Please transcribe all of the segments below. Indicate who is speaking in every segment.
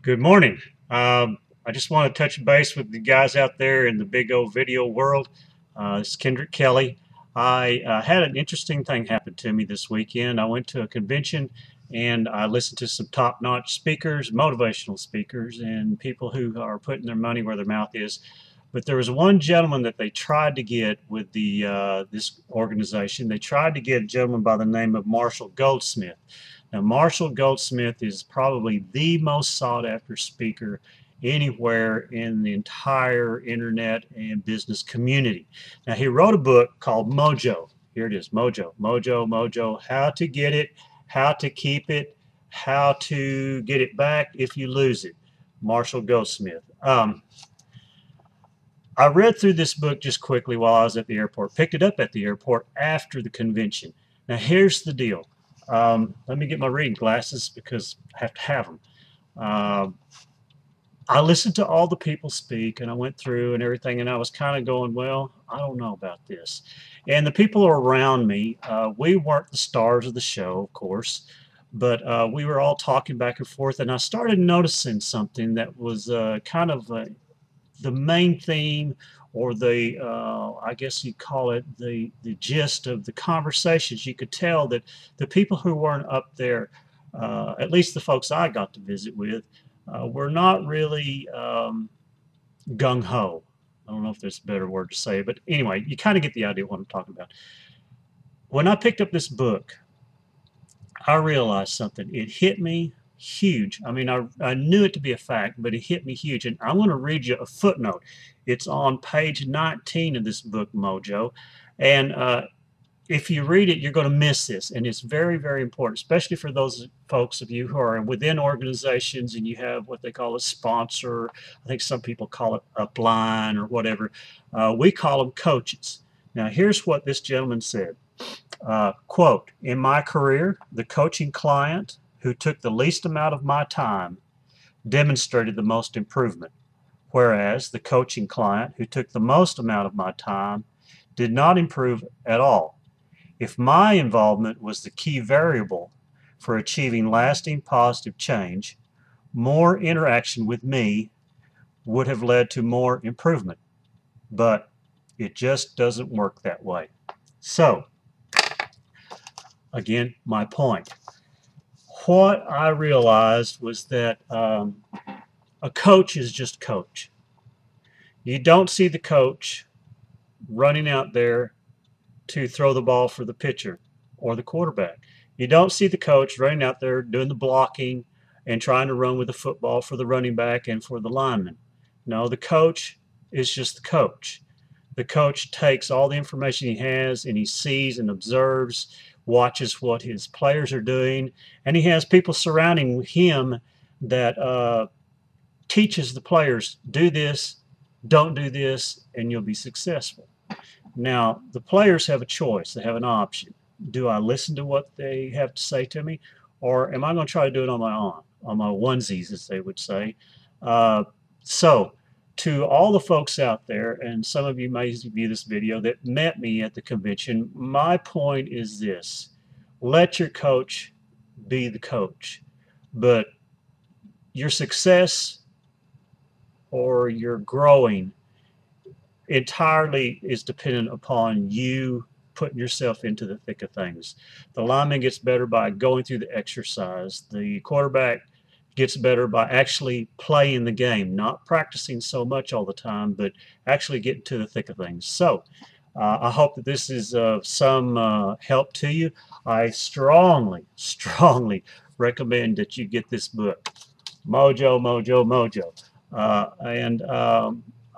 Speaker 1: Good morning. I just want to touch base with the guys out there in the big old video world. This is Kendrick Kelly. I had an interesting thing happen to me this weekend. I went to a convention and I listened to some top-notch speakers, motivational speakers, and people who are putting their money where their mouth is. But there was one gentleman that they tried to get with this organization. They tried to get a gentleman by the name of Marshall Goldsmith. Now, Marshall Goldsmith is probably the most sought-after speaker anywhere in the entire internet and business community. Now, he wrote a book called Mojo. Here it is, Mojo, Mojo, Mojo, how to get it, how to keep it, how to get it back if you lose it. Marshall Goldsmith. I read through this book just quickly while I was at the airport, picked it up at the airport after the convention. Now, here's the deal. Let me get my reading glasses because I have to have them. I listened to all the people speak and I went through and everything, and I was kind of going, well, I don't know about this. And the people around me, we weren't the stars of the show, of course, but we were all talking back and forth, and I started noticing something that was kind of the main theme, or the I guess you'd call it the gist of the conversations. You could tell that the people who weren't up there, at least the folks I got to visit with, were not really gung-ho. I don't know if there's a better word to say, but anyway, you kind of get the idea of what I'm talking about. When I picked up this book, I realized something. It hit me huge. I mean, I knew it to be a fact, but it hit me huge. And I'm going to read you a footnote. It's on page 19 of this book, Mojo. And if you read it, you're going to miss this. And it's very, very important, especially for those folks of you who are within organizations and you have what they call a sponsor. I think some people call it upline or whatever. We call them coaches. Now, here's what this gentleman said. Quote, "In my career, the coaching client who took the least amount of my time demonstrated the most improvement, whereas the coaching client who took the most amount of my time did not improve at all. If my involvement was the key variable for achieving lasting positive change, more interaction with me would have led to more improvement, but it just doesn't work that way." So, again, my point. What I realized was that a coach is just coach. You don't see the coach running out there to throw the ball for the pitcher or the quarterback. You don't see the coach running out there doing the blocking and trying to run with the football for the running back and for the lineman. No, the coach is just the coach. The coach takes all the information he has and he sees and observes, watches what his players are doing, and he has people surrounding him that teaches the players, do this, don't do this, and you'll be successful. Now, the players have a choice. They have an option. Do I listen to what they have to say to me, or am I going to try to do it on my own, on my onesies, as they would say? So, to all the folks out there, and some of you may view this video, that met me at the convention, my point is this. Let your coach be the coach. But your success or your growing entirely is dependent upon you putting yourself into the thick of things. The lineman gets better by going through the exercise. The quarterback gets better by actually playing the game, not practicing so much all the time, but actually getting to the thick of things. So I hope that this is some help to you. I strongly, strongly recommend that you get this book, Mojo, Mojo, Mojo.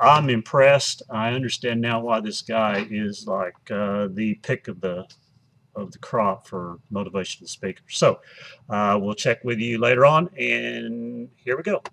Speaker 1: I'm impressed. I understand now why this guy is like the pick of the crop for motivational speakers. So we'll check with you later on, and here we go.